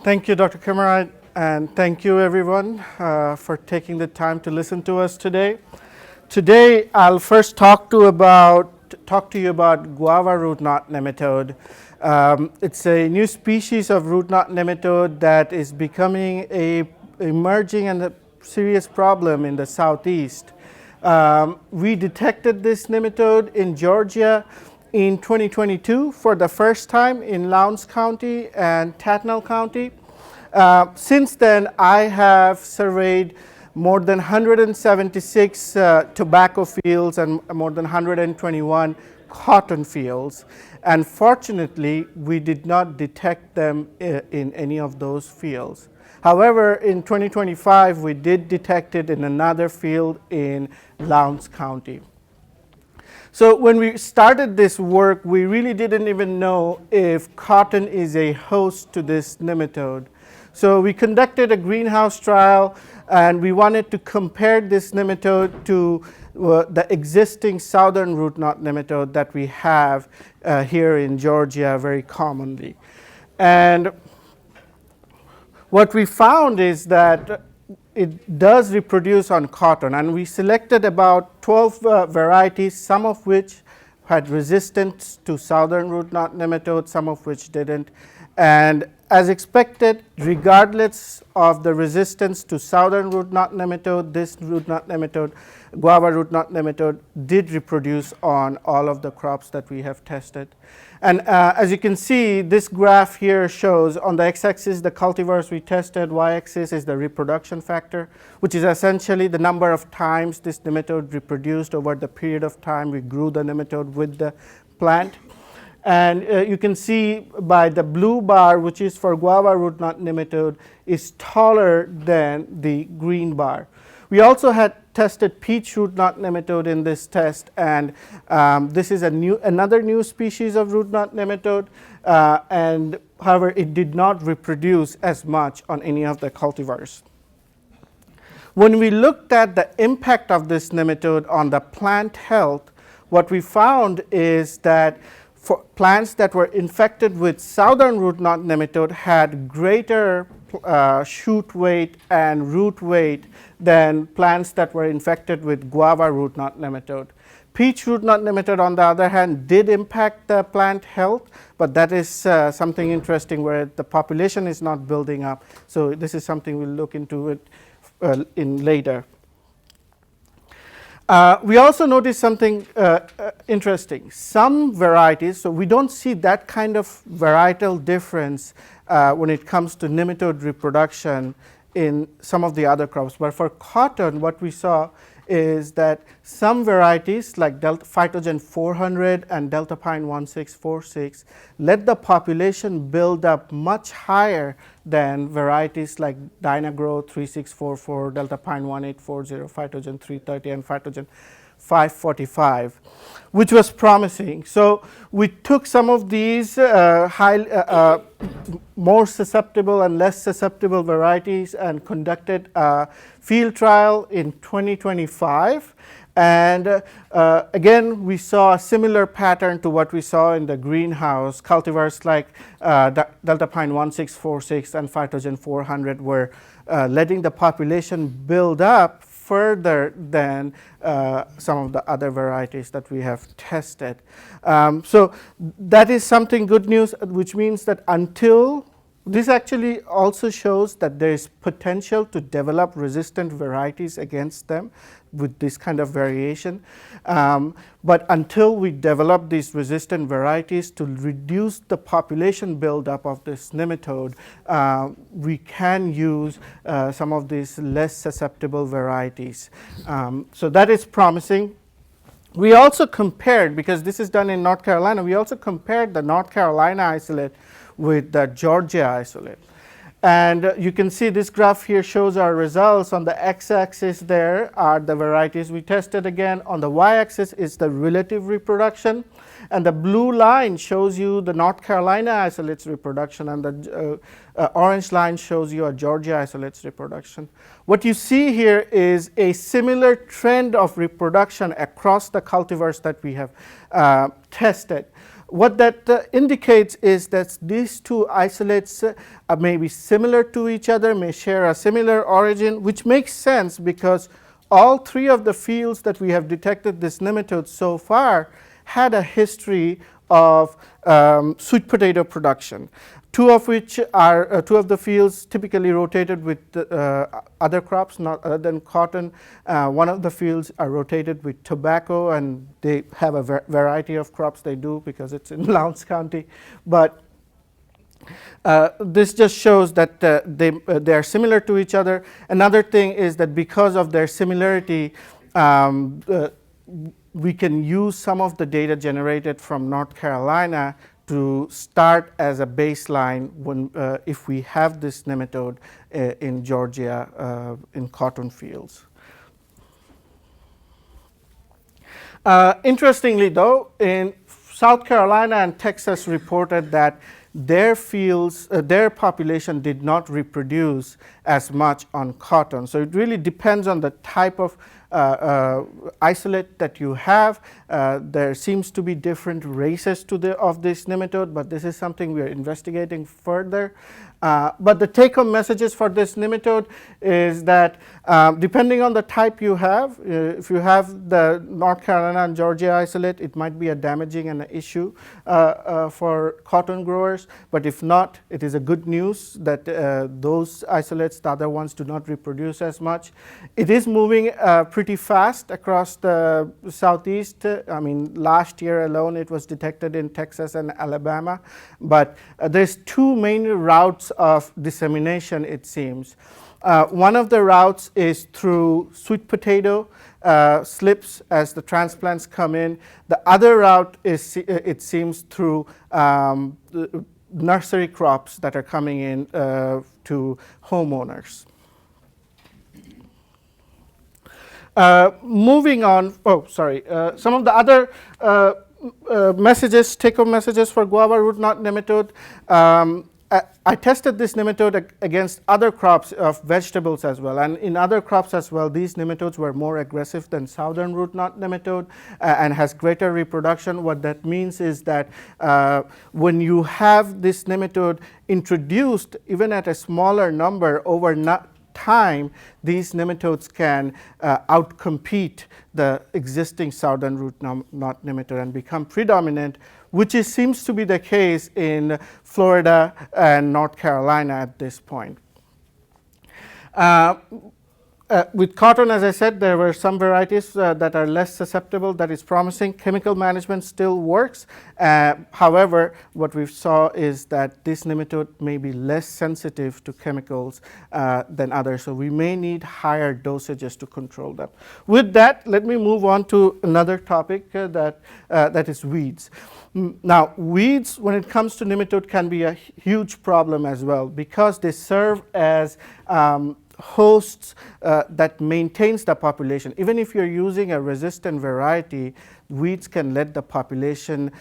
Thank you, Dr. Kemerait, and thank you, everyone, for taking the time to listen to us today. Today, I'll first talk to you about guava root knot nematode. It's a new species of root knot nematode that is becoming a emerging and a serious problem in the southeast. We detected this nematode in Georgia in 2022 for the first time in Lowndes County and Tatnall County. Since then, I have surveyed more than 176 tobacco fields and more than 121 cotton fields. And fortunately, we did not detect them in any of those fields. However, in 2025, we did detect it in another field in Lowndes County. So when we started this work, we really didn't even know if cotton is a host to this nematode. So we conducted a greenhouse trial, and we wanted to compare this nematode to the existing southern root knot nematode that we have here in Georgia very commonly. And what we found is that it does reproduce on cotton, and we selected about 12 varieties, some of which had resistance to southern root knot nematode, some of which didn't. And as expected, regardless of the resistance to southern root knot nematode, this root knot nematode, guava root knot nematode, did reproduce on all of the crops that we have tested. And as you can see, this graph here shows on the x-axis the cultivars we tested, y-axis is the reproduction factor, which is essentially the number of times this nematode reproduced over the period of time we grew the nematode with the plant. And you can see by the blue bar, which is for guava root knot nematode, is taller than the green bar. We also had tested peach root knot nematode in this test, and this is another new species of root knot nematode, and however, it did not reproduce as much on any of the cultivars. When we looked at the impact of this nematode on the plant health, what we found is that for plants that were infected with southern root knot nematode had greater shoot weight and root weight than plants that were infected with guava root knot nematode. Peach root knot nematode, on the other hand, did impact the plant health, but that is something interesting where the population is not building up. So this is something we'll look into it in later. We also noticed something interesting. Some varieties, so we don't see that kind of varietal difference when it comes to nematode reproduction in some of the other crops. But for cotton, what we saw is that some varieties like Phytogen 400 and Delta Pine 1646 let the population build up much higher than varieties like Dynagrow 3644, Delta Pine 1840, Phytogen 330, and Phytogen 545, which was promising. So we took some of these more susceptible and less susceptible varieties and conducted a field trial in 2025. And again, we saw a similar pattern to what we saw in the greenhouse. Cultivars like Delta Pine 1646 and Phytogen 400 were letting the population build up further than some of the other varieties that we have tested. So that is something good news, which means that until this actually also shows that there is potential to develop resistant varieties against them with this kind of variation. But until we develop these resistant varieties to reduce the population buildup of this nematode, we can use some of these less susceptible varieties. So that is promising. We also compared, because this is done in North Carolina, we also compared the North Carolina isolate with the Georgia isolate. And you can see this graph here shows our results. On the x-axis there are the varieties we tested again. On the y-axis is the relative reproduction. And the blue line shows you the North Carolina isolates reproduction, and the orange line shows you a Georgia isolates reproduction. What you see here is a similar trend of reproduction across the cultivars that we have tested. What that indicates is that these two isolates may be similar to each other, may share a similar origin, which makes sense because all three of the fields that we have detected this nematode so far had a history of sweet potato production. Two of which are two of the fields typically rotated with other crops, not other than cotton. One of the fields are rotated with tobacco, and they have a variety of crops they do because it's in Lowndes County. But this just shows that they are similar to each other. Another thing is that because of their similarity, we can use some of the data generated from North Carolina to start as a baseline when if we have this nematode in Georgia in cotton fields. Interestingly though, in South Carolina and Texas reported that their fields, their population did not reproduce as much on cotton. So it really depends on the type of isolate that you have. There seems to be different races of this nematode, but this is something we are investigating further. But the take-home messages for this nematode is that depending on the type you have, if you have the North Carolina and Georgia isolate, it might be a damaging and an issue for cotton growers. But if not, it is a good news that those isolates, the other ones, do not reproduce as much. It is moving pretty fast across the southeast. I mean, last year alone it was detected in Texas and Alabama. But there's two main routes of dissemination, it seems. One of the routes is through sweet potato slips as the transplants come in. The other route is, it seems, through the nursery crops that are coming in to homeowners. Moving on, some of the other messages, take-home messages for guava root knot nematode. I tested this nematode against other crops of vegetables as well, and in other crops as well, these nematodes were more aggressive than southern root knot nematode and has greater reproduction. What that means is that when you have this nematode introduced, even at a smaller number over time, these nematodes can outcompete the existing southern root knot nematode and become predominant, which seems to be the case in Florida and North Carolina at this point. With cotton, as I said, there were some varieties that are less susceptible. That is promising. Chemical management still works. However, what we saw is that this nematode may be less sensitive to chemicals than others. So we may need higher dosages to control them. With that, let me move on to another topic that is weeds. Now, weeds, when it comes to nematode, can be a huge problem as well because they serve as hosts that maintains the population. Even if you're using a resistant variety, weeds can let the population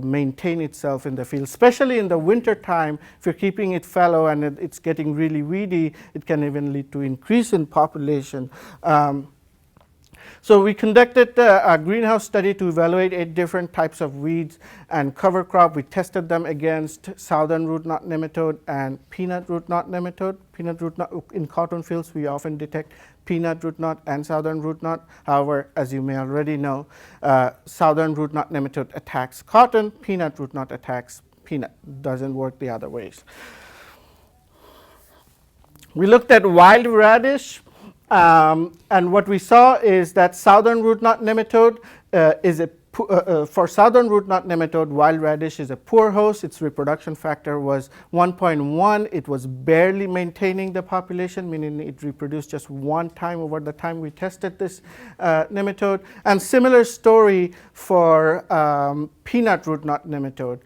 maintain itself in the field, especially in the winter time. If you're keeping it fallow and it's getting really weedy, it can even lead to increase in population. So we conducted a greenhouse study to evaluate 8 different types of weeds and cover crop. We tested them against southern root knot nematode and peanut root knot nematode. Peanut root knot in cotton fields, we often detect peanut root knot and southern root knot. However, as you may already know, southern root knot nematode attacks cotton, peanut root knot attacks peanut. Doesn't work the other ways. We looked at wild radish. And what we saw is that southern root knot nematode is for southern root knot nematode, wild radish is a poor host. Its reproduction factor was 1.1. It was barely maintaining the population, meaning it reproduced just one time over the time we tested this nematode. And similar story for peanut root knot nematode,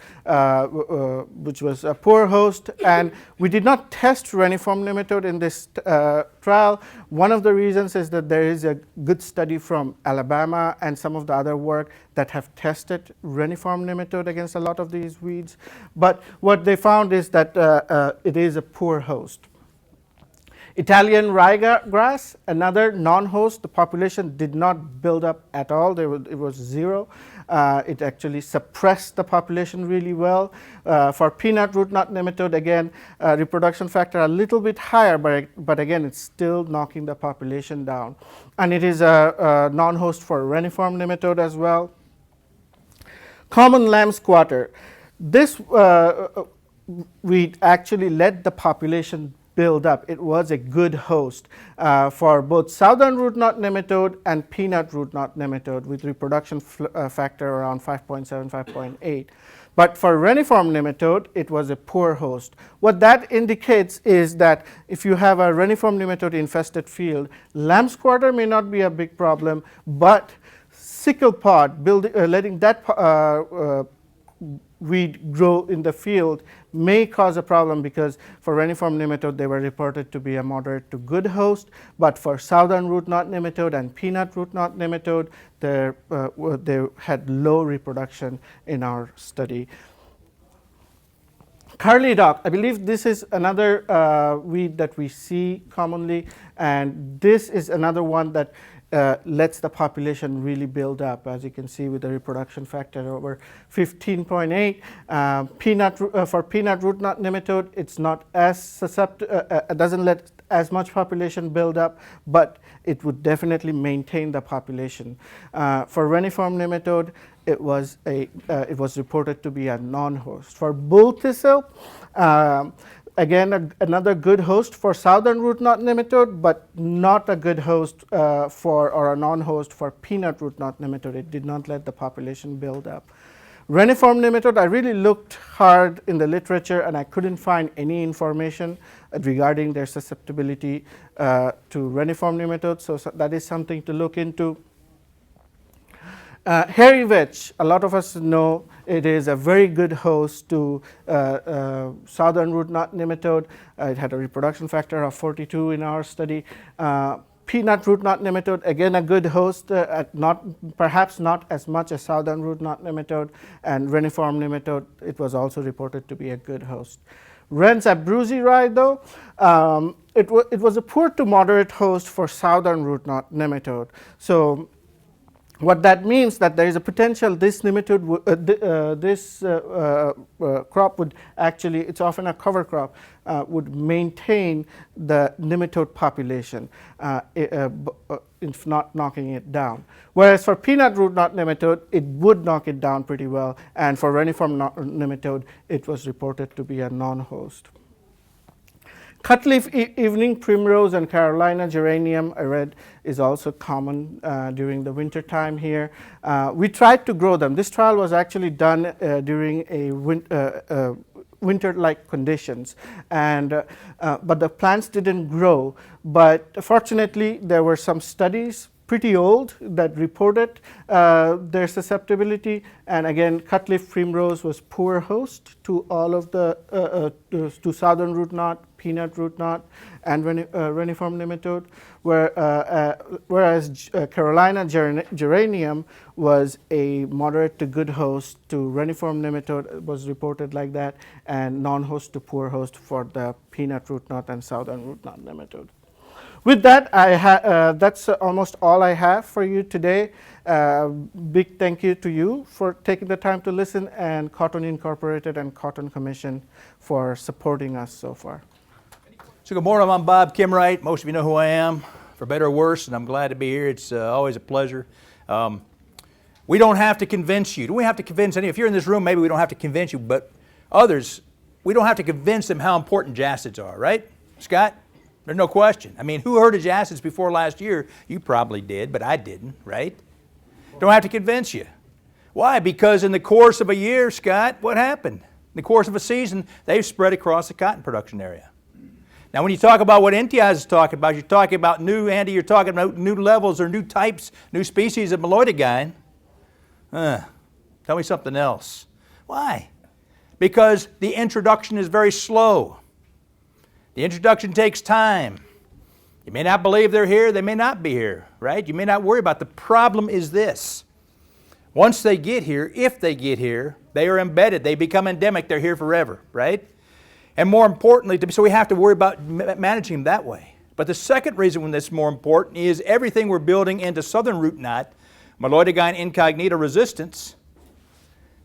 which was a poor host. And we did not test reniform nematode in this trial. One of the reasons is that there is a good study from Alabama and some of the other work that have tested reniform nematode against a lot of these weeds. But what they found is that it is a poor host. Italian ryegrass, another non-host. The population did not build up at all. It was zero. It actually suppressed the population really well. For peanut root knot nematode, again, reproduction factor a little bit higher, but again, it's still knocking the population down. And it is a non-host for reniform nematode as well. Common lamb squatter. This we actually let the population build up. It was a good host for both southern root knot nematode and peanut root knot nematode with reproduction factor around 5.7, 5.8. But for reniform nematode, it was a poor host. What that indicates is that if you have a reniform nematode infested field, lamb squatter may not be a big problem, but sickle pod, letting that weed grow in the field may cause a problem, because for reniform nematode they were reported to be a moderate to good host, but for southern root knot nematode and peanut root knot nematode they had low reproduction in our study. Curly dock, I believe this is another weed that we see commonly, and this is another one that lets the population really build up, as you can see with the reproduction factor over 15.8. For peanut root knot nematode, it's not as susceptible, doesn't let as much population build up, but it would definitely maintain the population. For reniform nematode, it was reported to be a non-host. For bull thistle, again, another good host for southern root knot nematode, but not a good host or a non-host for peanut root knot nematode. It did not let the population build up. Reniform nematode, I really looked hard in the literature and I couldn't find any information regarding their susceptibility to reniform nematodes, so that is something to look into. Hairy vetch, a lot of us know it is a very good host to southern root knot nematode. It had a reproduction factor of 42 in our study. Peanut root knot nematode, again a good host, perhaps not as much as southern root knot nematode, and reniform nematode, it was also reported to be a good host. Wren's abruzzi rye, though, it was a poor to moderate host for southern root knot nematode. So what that means that there is a potential this nematode, crop would actually, it's often a cover crop, would maintain the nematode population, if not knocking it down. Whereas for peanut root knot nematode, it would knock it down pretty well, and for reniform nematode, it was reported to be a non-host. Cutleaf evening primrose and Carolina geranium, I read, is also common during the winter time here. We tried to grow them. This trial was actually done during a winter-like conditions, and but the plants didn't grow. But fortunately, there were some studies, pretty old, that reported their susceptibility, and again, cutleaf primrose was poor host to all of the to southern root knot, peanut root knot, and reniform nematode, whereas Carolina geranium was a moderate to good host to reniform nematode, was reported like that, and non-host to poor host for the peanut root knot and southern root knot nematode. With that, that's almost all I have for you today. Big thank you to you for taking the time to listen, and Cotton Incorporated and Cotton Commission for supporting us so far. So good morning, I'm Bob Kemerait. Most of you know who I am, for better or worse, and I'm glad to be here. It's always a pleasure. We don't have to convince you. Do we have to convince any? If you're in this room, maybe we don't have to convince you, but others, we don't have to convince them how important jacids are, right, Scott? There's no question. I mean, who heard of jacids before last year? You probably did, but I didn't, right? Don't have to convince you. Why? Because in the course of a year, Scott, what happened? In the course of a season, they've spread across the cotton production area. Now, when you talk about what Intiaz is talking about, you're talking about Andy, you're talking about new levels or new types, new species of meloidogyne. Tell me something else. Why? Because the introduction is very slow. The introduction takes time. You may not believe they're here, they may not be here, right? You may not worry about it. The problem is this. Once they get here, if they get here, they are embedded, they become endemic, they're here forever, right? And more importantly, so we have to worry about managing them that way. But the second reason when that's more important is everything we're building into southern root knot, Meloidogyne incognita resistance,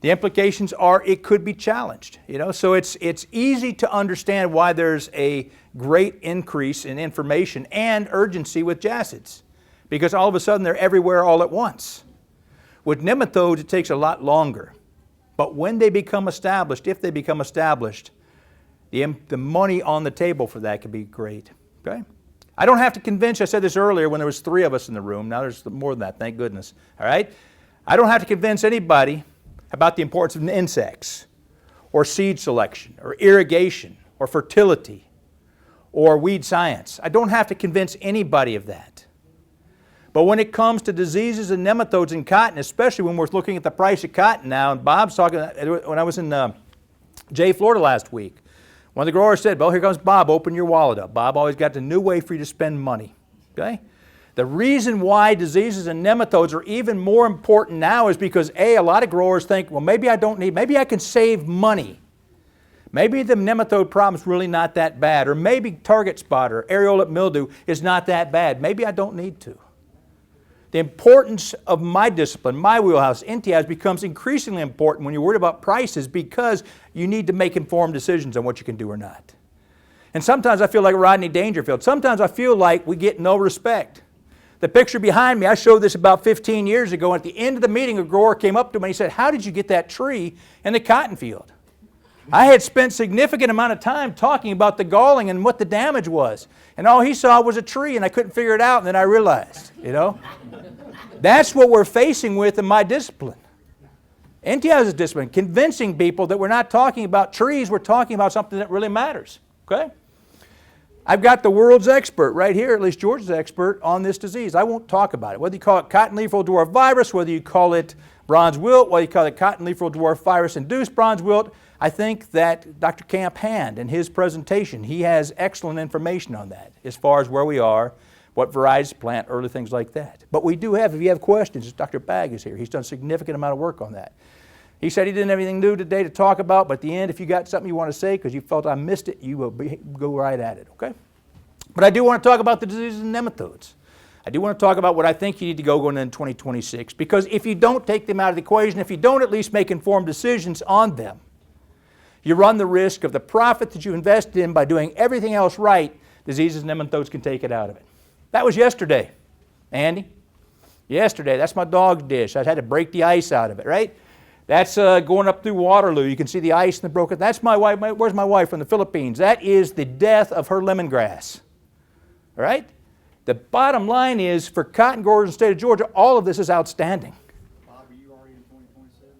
the implications are it could be challenged. So it's easy to understand why there's a great increase in information and urgency with jacids, because all of a sudden they're everywhere all at once. With nematodes, it takes a lot longer. But when they become established, if they become established, the money on the table for that could be great. Okay? I don't have to convince you. I said this earlier when there was 3 of us in the room. Now there's more than that, thank goodness. All right? I don't have to convince anybody about the importance of insects, or seed selection, or irrigation, or fertility, or weed science. I don't have to convince anybody of that. But when it comes to diseases and nematodes in cotton, especially when we're looking at the price of cotton now, and Bob's talking, when I was in Jay, Florida last week, one of the growers said, well, here comes Bob, open your wallet up. Bob always got the new way for you to spend money. Okay? The reason why diseases and nematodes are even more important now is because a lot of growers think, well, maybe I don't need, maybe I can save money. Maybe the nematode problem is really not that bad, or maybe target spot or areola mildew is not that bad. Maybe I don't need to. The importance of my discipline, my wheelhouse, Intiaz, becomes increasingly important when you're worried about prices, because you need to make informed decisions on what you can do or not. And sometimes I feel like Rodney Dangerfield. Sometimes I feel like we get no respect. The picture behind me, I showed this about 15 years ago. At the end of the meeting, a grower came up to me and he said, how did you get that tree in the cotton field? I had spent a significant amount of time talking about the galling and what the damage was. And all he saw was a tree, and I couldn't figure it out, and then I realized, That's what we're facing with in my discipline. Intiaz's discipline, convincing people that we're not talking about trees, we're talking about something that really matters. Okay? I've got the world's expert right here, at least George's expert, on this disease. I won't talk about it. Whether you call it cotton leaf roll dwarf virus, whether you call it bronze wilt, whether you call it cotton leaf roll dwarf virus-induced bronze wilt, I think that Dr. Camp Hand, in his presentation, he has excellent information on that as far as where we are, what varieties to plant, early things like that. But we do have, if you have questions, Dr. Bagg is here. He's done a significant amount of work on that. He said he didn't have anything new today to talk about, but at the end, if you got something you want to say because you felt I missed it, you will go right at it, okay? But I do want to talk about the diseases and nematodes. I do want to talk about what I think you need to go going into 2026, because if you don't take them out of the equation, if you don't at least make informed decisions on them, you run the risk of the profit that you invested in by doing everything else right, diseases and nematodes can take it out of it. That was yesterday, Andy. Yesterday, that's my dog's dish. I had to break the ice out of it, right? That's going up through Waterloo. You can see the ice and the broken. That's my wife. Where's my wife from the Philippines? That is the death of her lemongrass. All right? The bottom line is, for cotton growers in the state of Georgia, all of this is outstanding. Bob, are you already in 2027?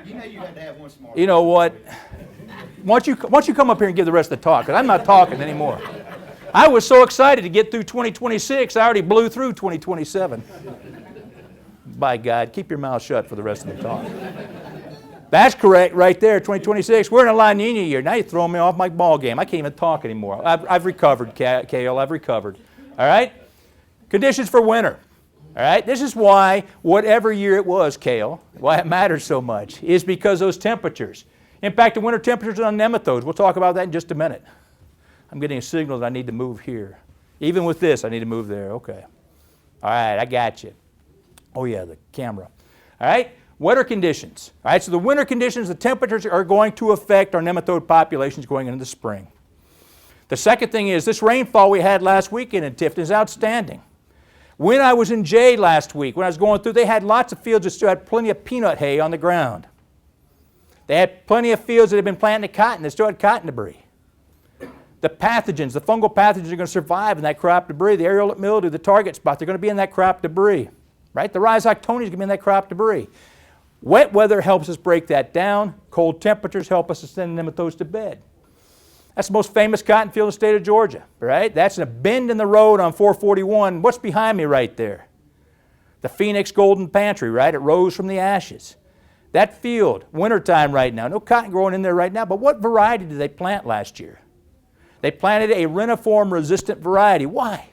You know you had to have one smart. You know what? Once you come up here and give the rest of the talk, because I'm not talking anymore. I was so excited to get through 2026, I already blew through 2027. By God, keep your mouth shut for the rest of the talk. That's correct right there, 2026. We're in a La Nina year. Now you're throwing me off my ball game. I can't even talk anymore. I've recovered, Kale. I've recovered. All right? Conditions for winter. All right? This is why, whatever year it was, Kale, why it matters so much, is because those temperatures. Impact of winter temperatures on nematodes. We'll talk about that in just a minute. I'm getting a signal that I need to move here. Even with this, I need to move there. Okay. All right, I got you. Oh, yeah, the camera. All right? Weather conditions. All right, so the winter conditions, the temperatures are going to affect our nematode populations going into the spring. The second thing is this rainfall we had last weekend in Tifton is outstanding. When I was in Jay last week, when I was going through, they had lots of fields that still had plenty of peanut hay on the ground. They had plenty of fields that had been planted cotton that still had cotton debris. The pathogens, the fungal pathogens are going to survive in that crop debris. The areola mildew, the target spot, they're going to be in that crop debris. Right? The rhizoctonia is going to be in that crop debris. Wet weather helps us break that down. Cold temperatures help us to send nematodes to bed. That's the most famous cotton field in the state of Georgia. Right? That's a bend in the road on 441. What's behind me right there? The Phoenix Golden Pantry, right? It rose from the ashes. That field, wintertime right now, no cotton growing in there right now, but what variety did they plant last year? They planted a reniform resistant variety. Why?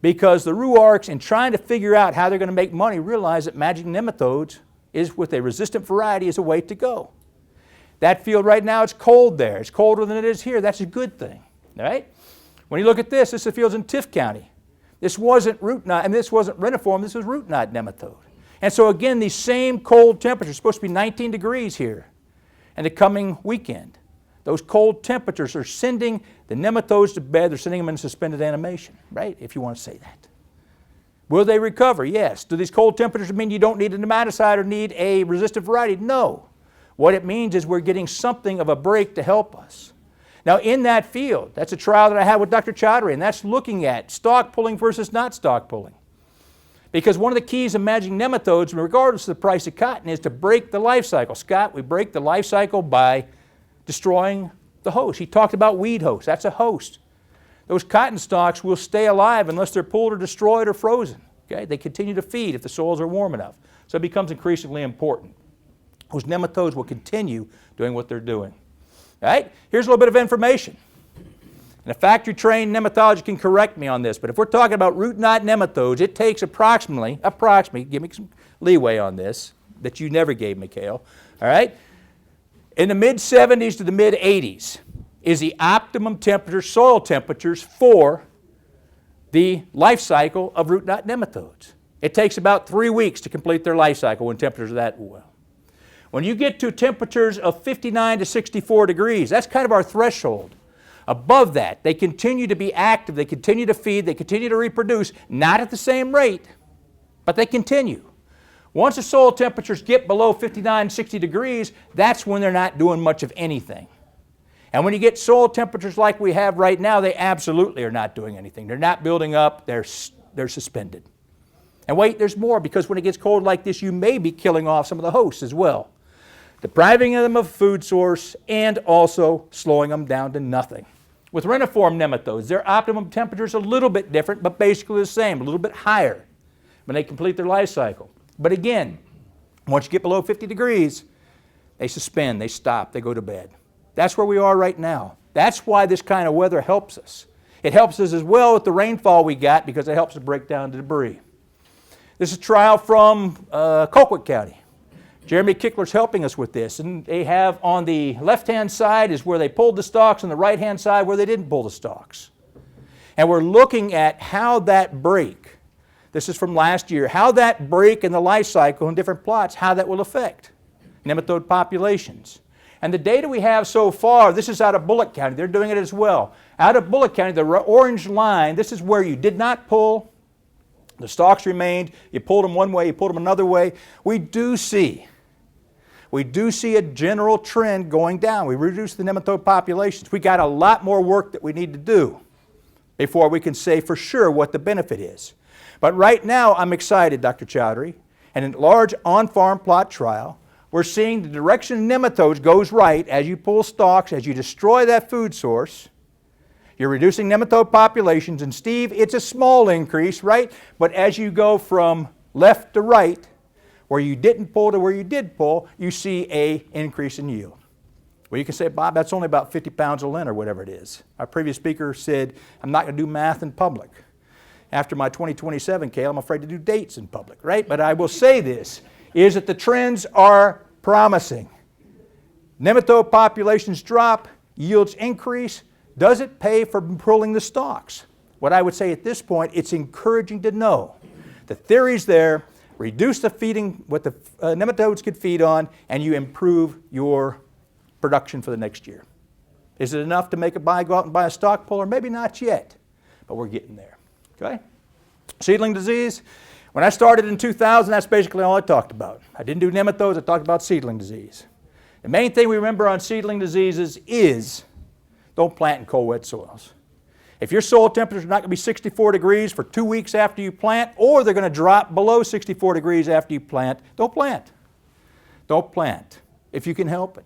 Because the ruarks, in trying to figure out how they're going to make money, realize that magic nematodes is with a resistant variety is a way to go. That field right now, it's cold there. It's colder than it is here. That's a good thing, all right? When you look at this is the fields in Tift County. This wasn't root knot, and this wasn't reniform, this was root knot nematode. And so again, these same cold temperatures, supposed to be 19 degrees here in the coming weekend. Those cold temperatures are sending the nematodes to bed. They're sending them in suspended animation, right, if you want to say that. Will they recover? Yes. Do these cold temperatures mean you don't need a nematicide or need a resistant variety? No. What it means is we're getting something of a break to help us. Now in that field, that's a trial that I had with Dr. Chowdhury, and that's looking at stalk pulling versus not stalk pulling. Because one of the keys of managing nematodes, regardless of the price of cotton, is to break the life cycle. Scott, we break the life cycle by destroying the host. He talked about weed host. That's a host. Those cotton stalks will stay alive unless they're pulled or destroyed or frozen. Okay? They continue to feed if the soils are warm enough. So it becomes increasingly important. Those nematodes will continue doing what they're doing. All right? Here's a little bit of information. And a factory-trained nematologist can correct me on this, but if we're talking about root knot nematodes, it takes approximately, give me some leeway on this, that you never gave, Mikhail, all right? In the mid-70s to the mid-80s is the optimum temperature, soil temperatures for the life cycle of root knot nematodes. It takes about 3 weeks to complete their life cycle when temperatures are that well. When you get to temperatures of 59 to 64 degrees, that's kind of our threshold. Above that, they continue to be active, they continue to feed, they continue to reproduce, not at the same rate, but they continue. Once the soil temperatures get below 59, 60 degrees, that's when they're not doing much of anything. And when you get soil temperatures like we have right now, they absolutely are not doing anything. They're not building up, they're suspended. And wait, there's more, because when it gets cold like this, you may be killing off some of the hosts as well, depriving them of food source and also slowing them down to nothing. With reniform nematodes, their optimum temperature is a little bit different, but basically the same, a little bit higher when they complete their life cycle. But again, once you get below 50 degrees, they suspend, they stop, they go to bed. That's where we are right now. That's why this kind of weather helps us. It helps us as well with the rainfall we got because it helps us break down the debris. This is a trial from Colquitt County. Jeremy Kickler's helping us with this, and they have on the left-hand side is where they pulled the stalks, and the right-hand side where they didn't pull the stalks. And we're looking at how that break, this is from last year, how that break in the life cycle in different plots, how that will affect nematode populations. And the data we have so far, this is out of Bullock County, they're doing it as well. Out of Bullock County, the orange line, this is where you did not pull, the stalks remained, you pulled them one way, you pulled them another way. We do see a general trend going down. We reduce the nematode populations. We got a lot more work that we need to do before we can say for sure what the benefit is. But right now, I'm excited, Dr. Chowdhury, and in a large on-farm plot trial, we're seeing the direction of nematodes goes right as you pull stalks, as you destroy that food source. You're reducing nematode populations, and Steve, it's a small increase, right? But as you go from left to right, where you didn't pull to where you did pull, you see an increase in yield. Well, you can say, Bob, that's only about 50 pounds a lint or whatever it is. Our previous speaker said, I'm not going to do math in public. After my 2027, Cale, I'm afraid to do dates in public, right? But I will say this, is that the trends are promising. Nematode populations drop, yields increase. Does it pay for pulling the stalks? What I would say at this point, it's encouraging to know. The theory's there. Reduce the feeding, what the nematodes could feed on, and you improve your production for the next year. Is it enough to make a buy, go out and buy a stalk puller? Maybe not yet, but we're getting there. Okay? Seedling disease. When I started in 2000, that's basically all I talked about. I didn't do nematodes, I talked about seedling disease. The main thing we remember on seedling diseases is don't plant in cold, wet soils. If your soil temperatures are not going to be 64 degrees for 2 weeks after you plant, or they're going to drop below 64 degrees after you plant, don't plant. Don't plant if you can help it.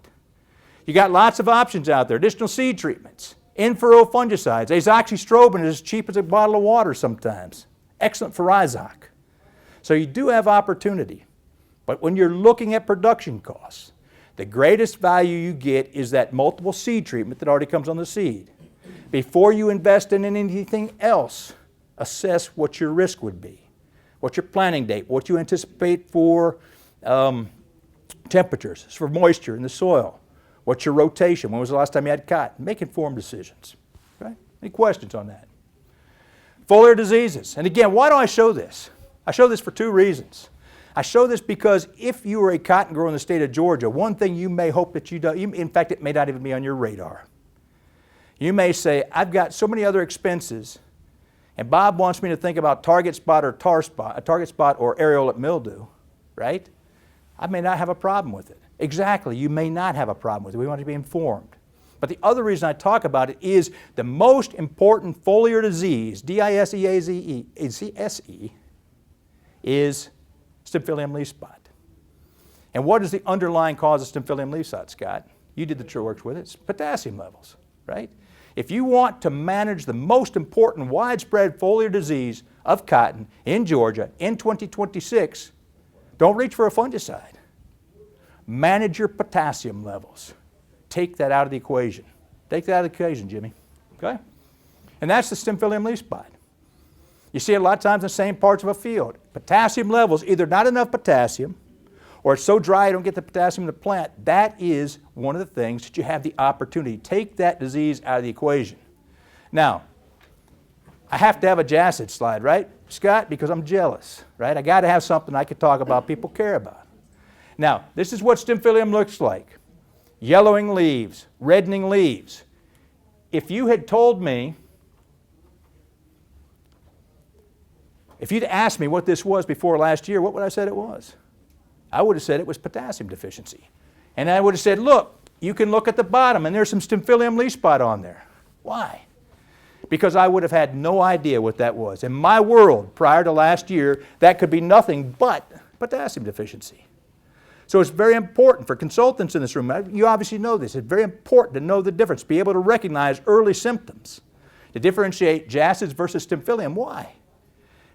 You got lots of options out there. Additional seed treatments, in-furrow fungicides. Azoxystrobin is as cheap as a bottle of water sometimes. Excellent for rhizoc. So you do have opportunity. But when you're looking at production costs, the greatest value you get is that multiple seed treatment that already comes on the seed. Before you invest in anything else, assess what your risk would be, what your planting date, what you anticipate for temperatures, for moisture in the soil, What's your rotation? When was the last time you had cotton? Make informed decisions. Okay? Any questions on that? Foliar diseases. And again, why do I show this? I show this for two reasons. I show this because if you are a cotton grower in the state of Georgia, one thing you may hope that you do, in fact, it may not even be on your radar. You may say, I've got so many other expenses, and Bob wants me to think about target spot or target spot or areola mildew, right? I may not have a problem with it. Exactly, you may not have a problem with it. We want to be informed. But the other reason I talk about it is the most important foliar disease, D-I-S-E-A-Z-E, C-S-E, is Stymphalium leaf spot. And what is the underlying cause of Stymphalium leaf spot, Scott? You did the work with it. It's potassium levels, right? If you want to manage the most important widespread foliar disease of cotton in Georgia in 2026, don't reach for a fungicide. Manage your potassium levels. Take that out of the equation. Take that out of the equation, Jimmy. Okay? And that's the Stymphalium leaf spot. You see it a lot of times in the same parts of a field. Potassium levels, either not enough potassium, or it's so dry you don't get the potassium in the plant. That is one of the things that you have the opportunity. Take that disease out of the equation. Now, I have to have a JACID slide, right, Scott? Because I'm jealous, right? I got to have something I can talk about people care about. Now, this is what Stymphalium looks like. Yellowing leaves, reddening leaves. If you had told me, if you'd asked me what this was before last year, what would I have said it was? I would have said it was potassium deficiency. And I would have said, look, you can look at the bottom and there's some Stymphalium leaf spot on there. Why? Because I would have had no idea what that was. In my world, prior to last year, that could be nothing but potassium deficiency. So it's very important for consultants in this room, you obviously know this, it's very important to know the difference, be able to recognize early symptoms, to differentiate JACIDs versus Stymphalium. Why?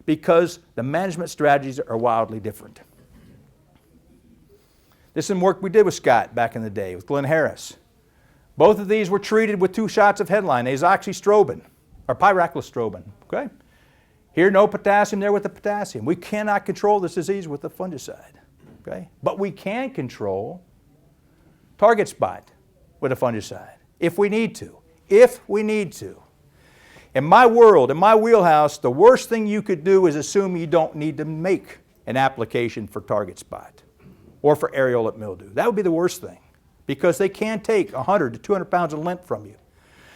Because the management strategies are wildly different. This is some work we did with Scott back in the day, with Glenn Harris. Both of these were treated with 2 shots of headline, azoxystrobin, or pyraclostrobin, okay? Here, no potassium, there with the potassium. We cannot control this disease with the fungicide. Okay? But we can control target spot with a fungicide if we need to. If we need to. In my world, in my wheelhouse, the worst thing you could do is assume you don't need to make an application for target spot or for areola mildew. That would be the worst thing because they can take 100 to 200 pounds of lint from you.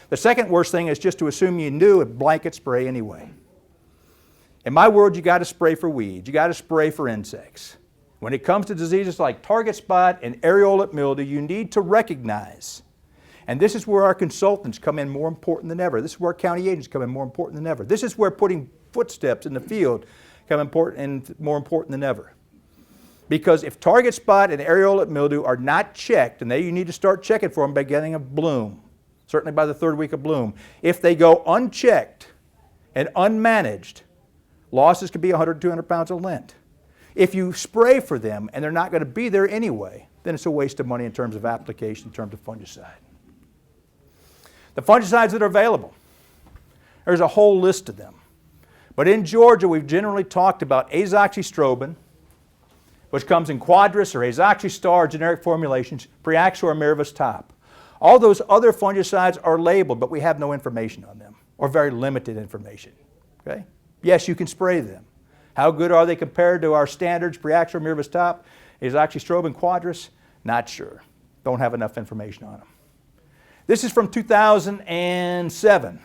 The second worst thing is just to assume you knew a blanket spray anyway. In my world, you got to spray for weeds. You got to spray for insects. When it comes to diseases like target spot and areola mildew, you need to recognize, and this is where our consultants come in more important than ever. This is where county agents come in more important than ever. This is where putting footsteps in the field come more important than ever. Because if target spot and areola mildew are not checked, and you need to start checking for them by beginning of bloom, certainly by the 3rd week of bloom. If they go unchecked and unmanaged, losses could be 100 to 200 pounds of lint. If you spray for them and they're not going to be there anyway, then it's a waste of money in terms of application, in terms of fungicide. The fungicides that are available, there's a whole list of them. But in Georgia, we've generally talked about azoxystrobin, which comes in Quadris or Azoxystar generic formulations, Priaxor or Miravis Top. All those other fungicides are labeled, but we have no information on them, or very limited information. Okay? Yes, you can spray them. How good are they compared to our standards, Priaxor, Miravis Top, Azoxystrobin, Quadris? Not sure. Don't have enough information on them. This is from 2007.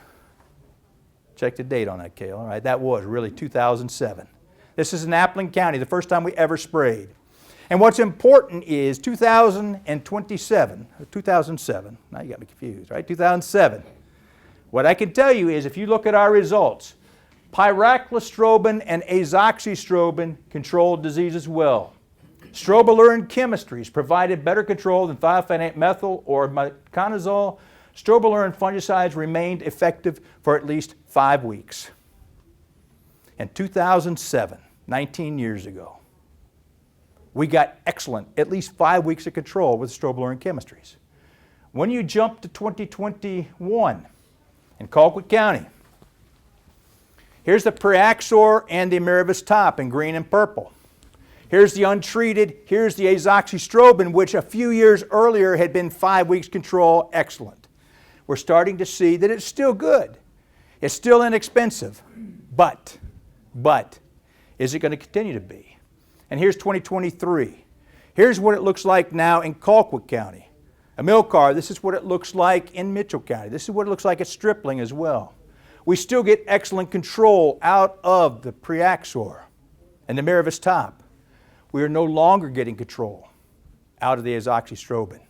Check the date on that, Cale. All right, that was really 2007. This is in Appling County, the first time we ever sprayed. And what's important is 2007, now you got me confused, right? 2007. What I can tell you is if you look at our results, pyraclostrobin and azoxystrobin controlled disease as well. Strobilurin chemistries provided better control than thiophanate methyl or metconazole. Strobilurin fungicides remained effective for at least 5 weeks. In 2007, 19 years ago, we got excellent, at least 5 weeks of control with strobilurin chemistries. When you jump to 2021 in Colquitt County, here's the Priaxor and the Miravis Top in green and purple. Here's the untreated. Here's the azoxystrobin, which a few years earlier had been 5 weeks control. Excellent. We're starting to see that it's still good. It's still inexpensive. But, is it going to continue to be? And here's 2023. Here's what it looks like now in Colquitt County. Amilcar, this is what it looks like in Mitchell County. This is what it looks like at Stripling as well. We still get excellent control out of the Preaxor and the Miravis Top. We are no longer getting control out of the azoxystrobin.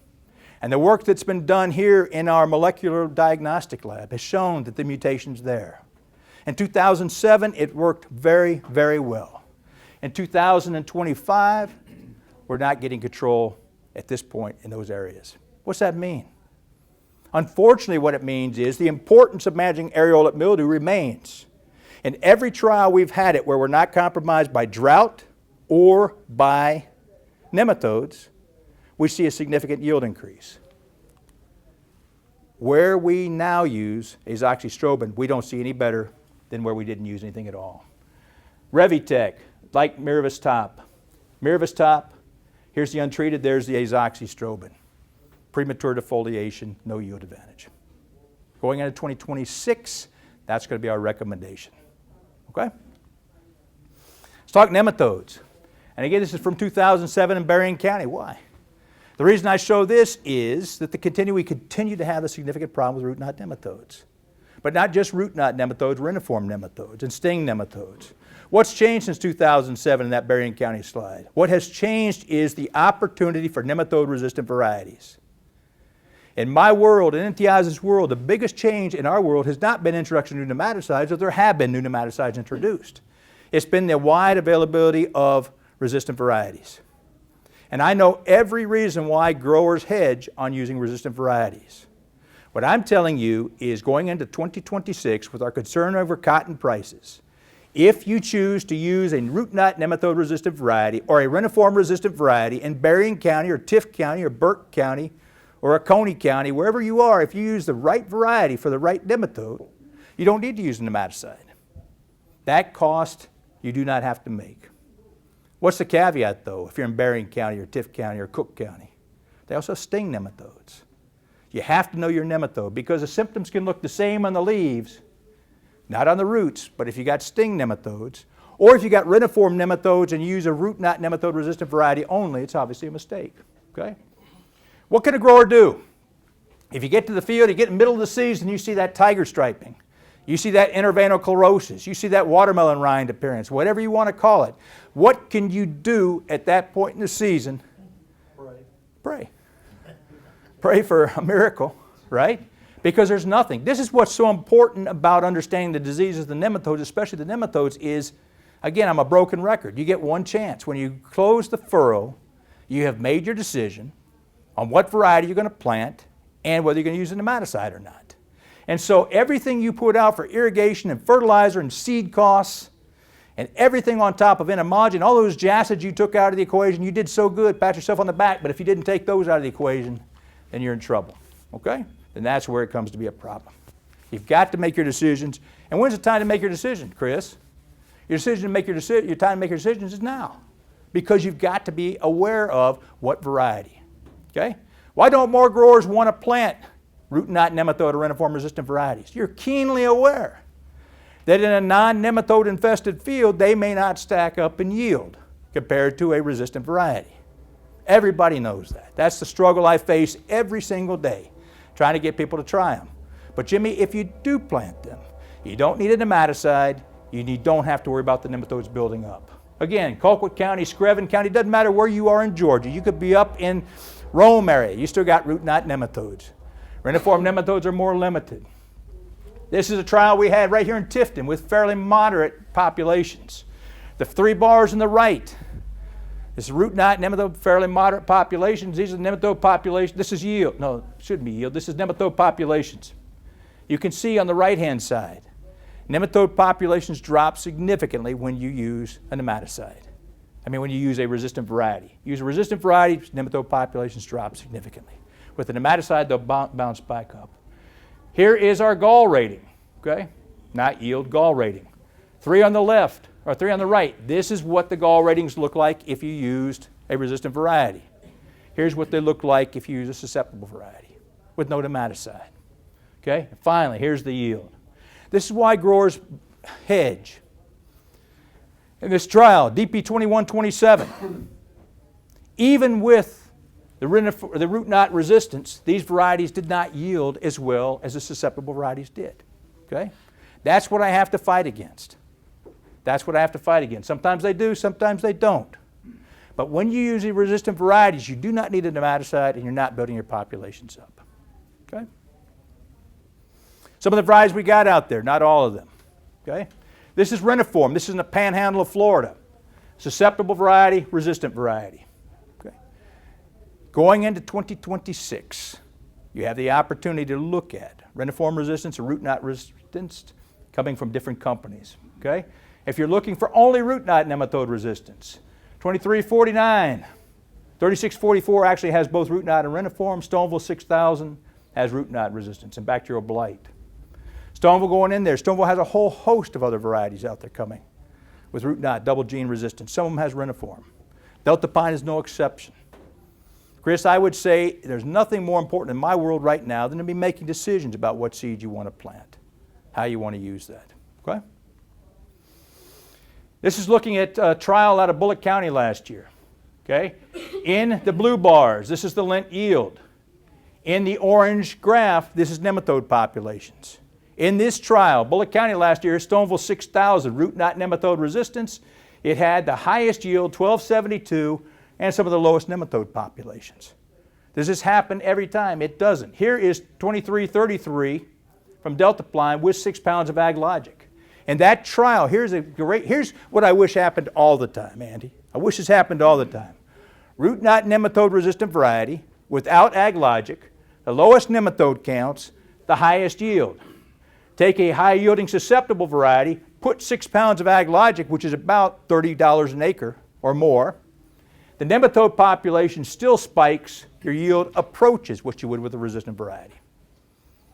And the work that's been done here in our molecular diagnostic lab has shown that the mutation's there. In 2007, it worked very, very well. In 2025, we're not getting control at this point in those areas. What's that mean? Unfortunately, what it means is the importance of managing areola mildew remains. In every trial we've had it where we're not compromised by drought or by nematodes, we see a significant yield increase. Where we now use azoxystrobin, we don't see any better than where we didn't use anything at all. Revitec, like Miravis Top. Miravis Top, here's the untreated, there's the azoxystrobin. Premature defoliation, no yield advantage. Going into 2026, that's going to be our recommendation. Okay? Let's talk nematodes. And again, this is from 2007 in Berrien County. Why? The reason I show this is that we continue to have a significant problem with root knot nematodes. But not just root knot nematodes, reniform nematodes and sting nematodes. What's changed since 2007 in that Berrien County slide? What has changed is the opportunity for nematode-resistant varieties. In my world, in Intiaz's world, the biggest change in our world has not been introduction of new nematicides, but there have been new nematicides introduced. It's been the wide availability of resistant varieties. And I know every reason why growers hedge on using resistant varieties. What I'm telling you is going into 2026 with our concern over cotton prices, if you choose to use a root knot nematode resistant variety or a reniform resistant variety in Berrien County or Tift County or Burke County or Oconee County, wherever you are, if you use the right variety for the right nematode, you don't need to use a nematicide. That cost you do not have to make. What's the caveat though if you're in Berrien County or Tift County or Cook County? They also sting nematodes. You have to know your nematode because the symptoms can look the same on the leaves, not on the roots, but if you got sting nematodes, or if you got reniform nematodes and you use a root knot nematode resistant variety only, it's obviously a mistake, okay? What can a grower do? If you get to the field, you get in the middle of the season, you see that tiger striping, you see that intervanoclerosis, you see that watermelon rind appearance, whatever you want to call it. What can you do at that point in the season? Pray. Pray for a miracle, right? Because there's nothing. This is what's so important about understanding the diseases of the nematodes, especially the nematodes, is, again, I'm a broken record. You get one chance. When you close the furrow, you have made your decision on what variety you're going to plant and whether you're going to use a nematicide or not. And so everything you put out for irrigation and fertilizer and seed costs and everything on top of entomogen, all those acids you took out of the equation, you did so good, pat yourself on the back, but if you didn't take those out of the equation, then you're in trouble, okay? Then that's where it comes to be a problem. You've got to make your decisions. And when's the time to make your decision, Chris? Your time to make your decisions is now, because you've got to be aware of what variety, okay? Why don't more growers want to plant root knot nematode or reniform resistant varieties? You're keenly aware that in a non-nematode infested field, they may not stack up in yield compared to a resistant variety. Everybody knows that. That's the struggle I face every single day, trying to get people to try them. But Jimmy, if you do plant them, you don't need a nematicide, you don't have to worry about the nematodes building up. Again, Colquitt County, Screven County, doesn't matter where you are in Georgia. You could be up in Rome area, you still got root knot nematodes. Reniform nematodes are more limited. This is a trial we had right here in Tifton with fairly moderate populations. The 3 bars on the right, this is root knot nematode, fairly moderate populations. These are the nematode populations. This is yield. No, it shouldn't be yield. This is nematode populations. You can see on the right-hand side, nematode populations drop significantly when you use a nematicide. When you use a resistant variety. Use a resistant variety, nematode populations drop significantly. With a nematicide, they'll bounce back up. Here is our gall rating, okay? Not yield, gall rating. 3 on the left, or 3 on the right. This is what the gall ratings look like if you used a resistant variety. Here's what they look like if you use a susceptible variety with no nematicide. Okay? And finally, here's the yield. This is why growers hedge. In this trial, DP2127, even with the root knot resistance, these varieties did not yield as well as the susceptible varieties did. Okay? That's what I have to fight against. That's what I have to fight against. Sometimes they do, sometimes they don't. But when you use the resistant varieties, you do not need a nematicide and you're not building your populations up. Okay? Some of the varieties we got out there, not all of them. Okay? This is reniform. This is in the panhandle of Florida. Susceptible variety, resistant variety. Okay? Going into 2026, you have the opportunity to look at reniform resistance and root knot resistance coming from different companies. Okay? If you're looking for only root knot nematode resistance, 2349, 3644 actually has both root knot and reniform. Stoneville 6000 has root knot resistance and bacterial blight. Stoneville going in there. Stoneville has a whole host of other varieties out there coming with root knot, double gene resistance. Some of them has reniform. Delta pine is no exception. Chris, I would say there's nothing more important in my world right now than to be making decisions about what seeds you want to plant, how you want to use that. Okay? This is looking at a trial out of Bullock County last year. Okay? In the blue bars, this is the lint yield. In the orange graph, this is nematode populations. In this trial, Bullock County last year, Stoneville 6000, root knot nematode resistance. It had the highest yield, 1272, and some of the lowest nematode populations. Does this happen every time? It doesn't. Here is 2333 from Delta Pine with 6 pounds of AgLogic. And that trial, here's what I wish happened all the time, Andy. I wish this happened all the time. Root knot nematode resistant variety without AgLogic, the lowest nematode counts, the highest yield. Take a high yielding susceptible variety, put 6 pounds of AgLogic, which is about $30 an acre or more. The nematode population still spikes, your yield approaches what you would with a resistant variety.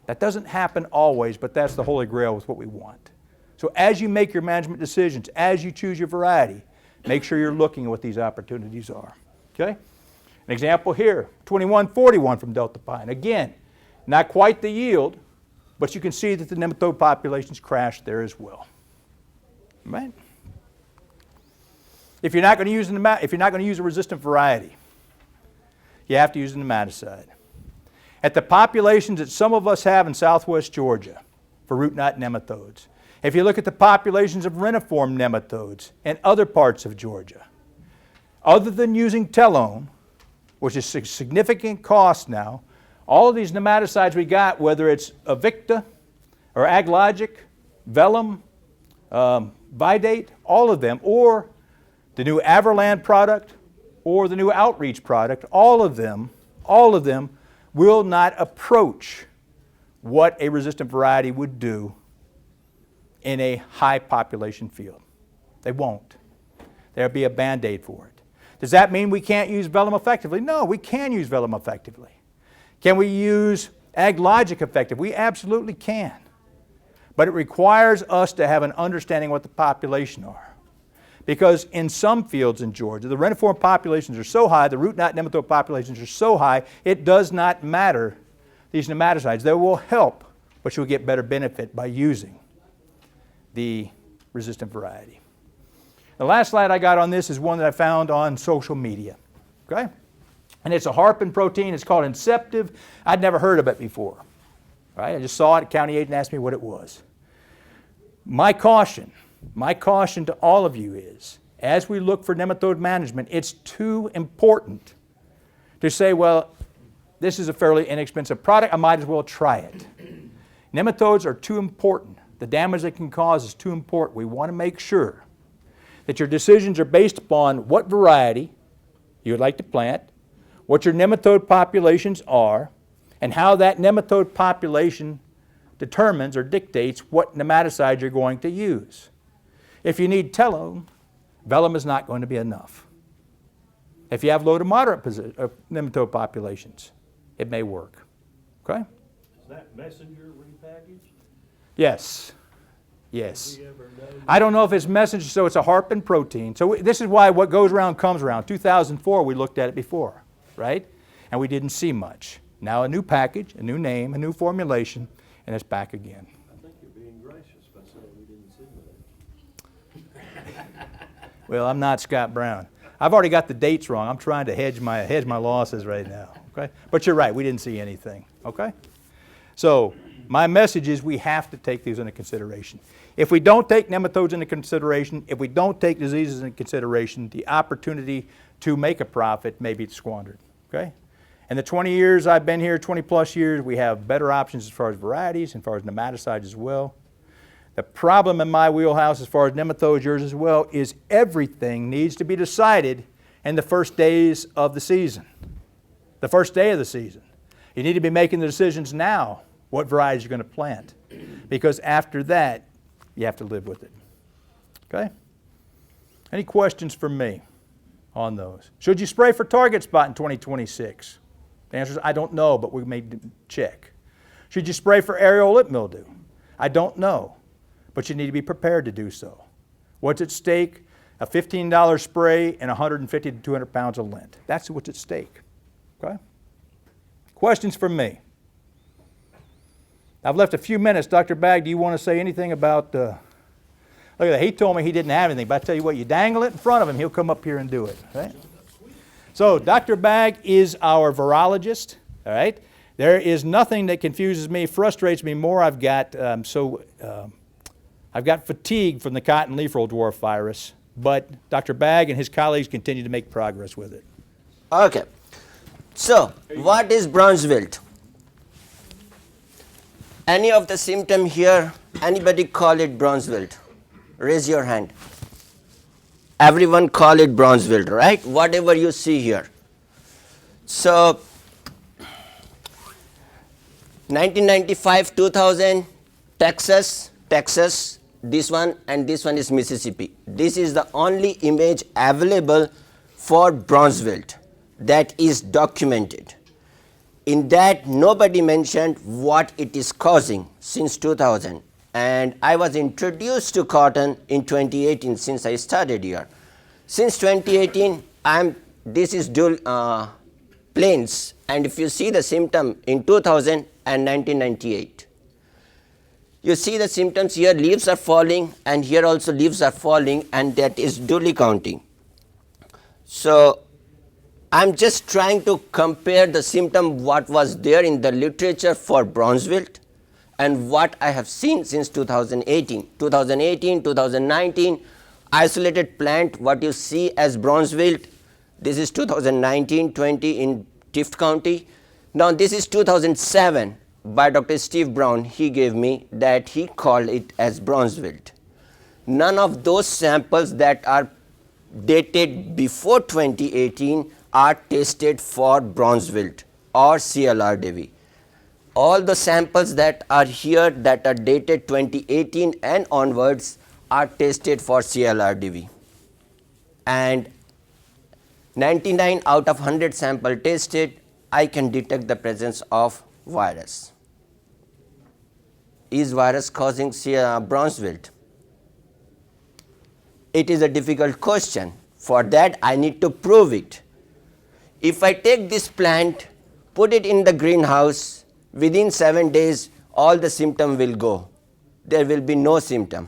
That doesn't happen always, but that's the holy grail with what we want. So as you make your management decisions, as you choose your variety, make sure you're looking at what these opportunities are. Okay? An example here, 2141 from Delta Pine. Again, not quite the yield, but you can see that the nematode populations crashed there as well. Right? If you're not going to use a resistant variety, you have to use a nematicide. At the populations that some of us have in southwest Georgia for root knot nematodes, if you look at the populations of reniform nematodes in other parts of Georgia, other than using telone, which is a significant cost now, all of these nematicides we got, whether it's Avicta or AgLogic, Vellum, Vidate, all of them, or the new Averland product or the new Outreach product, all of them will not approach what a resistant variety would do in a high population field. They won't. There'll be a Band-Aid for it. Does that mean we can't use Vellum effectively? No, we can use Vellum effectively. Can we use AgLogic effectively? We absolutely can. But it requires us to have an understanding what the population are. Because in some fields in Georgia, the reniform populations are so high, the root knot nematode populations are so high, it does not matter these nematicides. They will help, but you'll get better benefit by using the resistant variety. The last slide I got on this is one that I found on social media. Okay? And it's a harpin protein. It's called Inceptive. I'd never heard of it before. Right? I just saw it. A county agent asked me what it was. My caution to all of you is, as we look for nematode management, it's too important to say, well, this is a fairly inexpensive product, I might as well try it. Nematodes are too important. The damage they can cause is too important. We want to make sure that your decisions are based upon what variety you would like to plant, what your nematode populations are, and how that nematode population determines or dictates what nematicide you're going to use. If you need telone, Vellum is not going to be enough. If you have low to moderate nematode populations, it may work. Okay? Is that messenger repackaged? Yes. Yes. I don't know if it's messenger, so it's a harpin protein. So this is why what goes around comes around. 2004, we looked at it before, right? And we didn't see much. Now a new package, a new name, a new formulation, and it's back again. I think you're being gracious by saying we didn't see that. Well, I'm not Scott Brown. I've already got the dates wrong. I'm trying to hedge my losses right now, okay? But you're right, we didn't see anything, okay? So my message is we have to take these into consideration. If we don't take nematodes into consideration, if we don't take diseases into consideration, the opportunity to make a profit may be squandered, okay? In the 20 years I've been here, 20 plus years, we have better options as far as varieties and as far as nematicides as well. The problem in my wheelhouse as far as nematodes, yours as well, is everything needs to be decided in the first days of the season. The first day of the season. You need to be making the decisions now what varieties you're going to plant, because after that, you have to live with it. Okay? Any questions for me on those? Should you spray for target spot in 2026? The answer is I don't know, but we may check. Should you spray for aerial lip mildew? I don't know, but you need to be prepared to do so. What's at stake? A $15 spray and 150 to 200 pounds of lint. That's what's at stake. Okay? Questions from me? I've left a few minutes. Dr. Bagg, do you want to say anything about look at that. He told me he didn't have anything, but I tell you what, you dangle it in front of him, he'll come up here and do it. Right? So Dr. Bagg is our virologist. All right? There is nothing that confuses me, frustrates me more. I've got fatigue from the cotton leaf roll dwarf virus, but Dr. Bagg and his colleagues continue to make progress with it. Okay. So, what is bronze wilt? Any of the symptom here, anybody call it bronze wilt? Raise your hand. Everyone call it bronze wilt, right? Whatever you see here. So, 1995, 2000, Texas, this one and this one is Mississippi. This is the only image available for bronze wilt that is documented. In that, nobody mentioned what it is causing since 2000. And I was introduced to cotton in 2018 since I started here. Since 2018, this is dual planes. And if you see the symptom in 2000 and 1998, you see the symptoms here, leaves are falling, and here also leaves are falling, and that is dually counting. So I'm just trying to compare the symptom what was there in the literature for bronze wilt and what I have seen since 2018. 2018, 2019, isolated plant, what you see as bronze wilt. This is 2019-20 in Tift County. Now this is 2007 by Dr. Steve Brown. He gave me that he called it as bronze wilt. None of those samples that are dated before 2018 are tested for bronze wilt or CLRDV. All the samples that are here that are dated 2018 and onwards are tested for CLRDV. And 99 out of 100 sample tested, I can detect the presence of virus. Is virus causing bronze wilt? It is a difficult question. For that, I need to prove it. If I take this plant, put it in the greenhouse, within 7 days, all the symptom will go. There will be no symptom.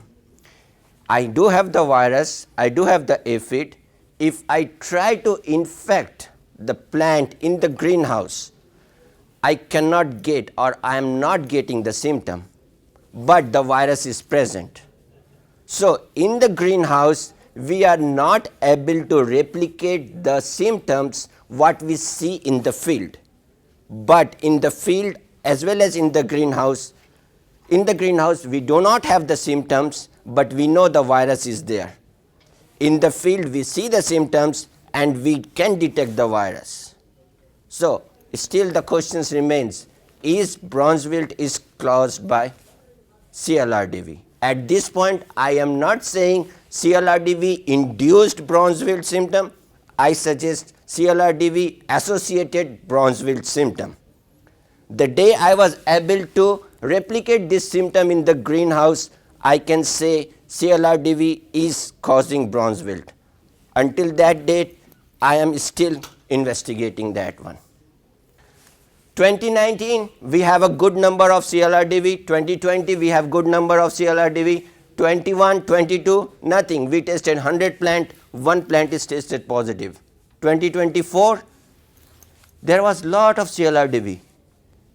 I do have the virus, I do have the aphid. If I try to infect the plant in the greenhouse, I cannot get or I am not getting the symptom, but the virus is present. So in the greenhouse, we are not able to replicate the symptoms what we see in the field. But in the field as well as in the greenhouse we do not have the symptoms, but we know the virus is there. In the field we see the symptoms and we can detect the virus. So still the question remains, is bronze wilt is caused by CLRDV? At this point I am not saying CLRDV induced bronze wilt symptom. I suggest CLRDV associated bronze wilt symptom. The day I was able to replicate this symptom in the greenhouse, I can say CLRDV is causing bronze wilt. Until that date, I am still investigating that one. 2019, we have a good number of CLRDV. 2020, we have good number of CLRDV. 21, 22, nothing. We tested 100 plant, 1 plant is tested positive. 2024, there was lot of CLRDV.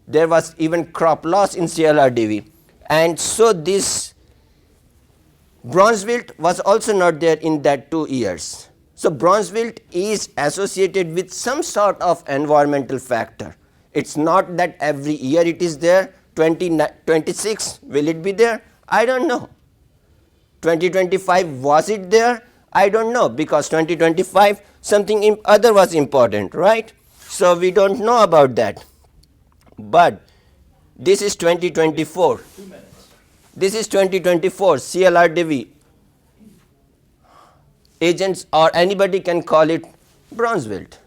There was even crop loss in CLRDV. And so this bronze wilt was also not there in that 2 years. So bronze wilt is associated with some sort of environmental factor. It's not that every year it is there. 2026, will it be there? I don't know. 2025, was it there? I don't know, because 2025 something other was important, right? So we don't know about that. But this is 2024. 2 minutes. This is 2024 CLRDV agents, or anybody can call it bronze wilt.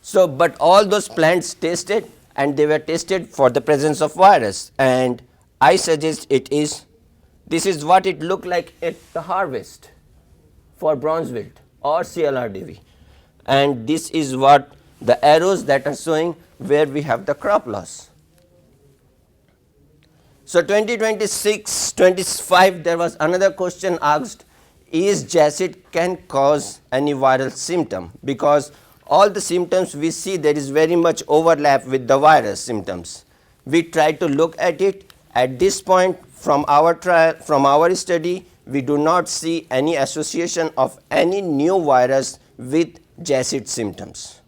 So, but all those plants tested, and they were tested for the presence of virus, and I suggest this is what it looked like at the harvest for bronze wilt or CLRDV, and this is what the arrows that are showing where we have the crop loss. So 2026, 25, there was another question asked, is JACID can cause any viral symptom? Because all the symptoms we see, there is very much overlap with the virus symptoms. We try to look at it. At this point, from our trial, from our study, we do not see any association of any new virus with JACID symptoms.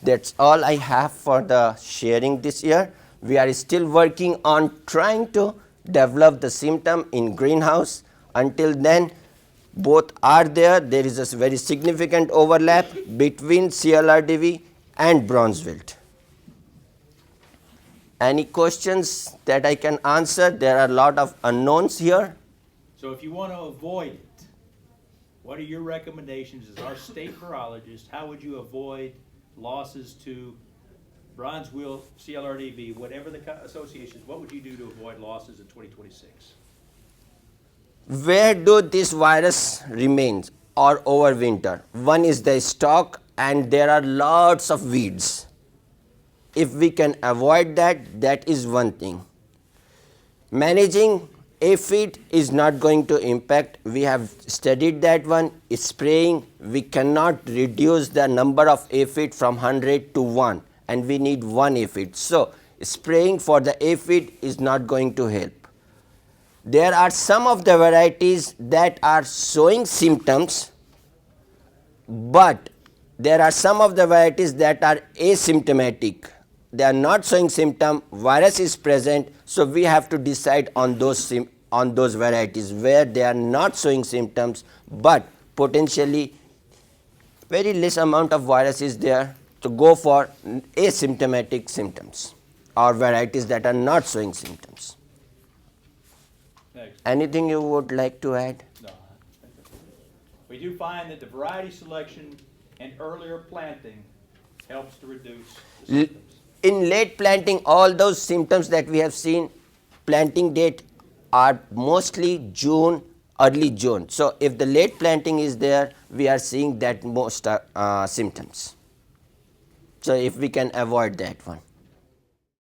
That's all I have for the sharing this year. We are still working on trying to develop the symptom in greenhouse. Until then, both are there. There is a very significant overlap between CLRDV and bronze wilt. Any questions that I can answer? There are a lot of unknowns here. So if you want to avoid it, what are your recommendations as our state virologist? How would you avoid losses to bronze wilt, CLRDV, whatever the associations? What would you do to avoid losses in 2026? Where do this virus remains or overwinter? One is the stalk, and there are lots of weeds. If we can avoid that, that is one thing. Managing aphid is not going to impact. We have studied that one. Spraying, we cannot reduce the number of aphid from 100 to 1, and we need 1 aphid. So spraying for the aphid is not going to help. There are some of the varieties that are showing symptoms, but there are some of the varieties that are asymptomatic. They are not showing symptom, virus is present, so we have to decide on those varieties where they are not showing symptoms, but potentially very less amount of virus is there, to go for asymptomatic symptoms or varieties that are not showing symptoms. Next. Anything you would like to add? No. We do find that the variety selection and earlier planting helps to reduce the symptoms. In late planting, all those symptoms that we have seen, planting date are mostly June, early June. So if the late planting is there, we are seeing that most symptoms. So if we can avoid that one.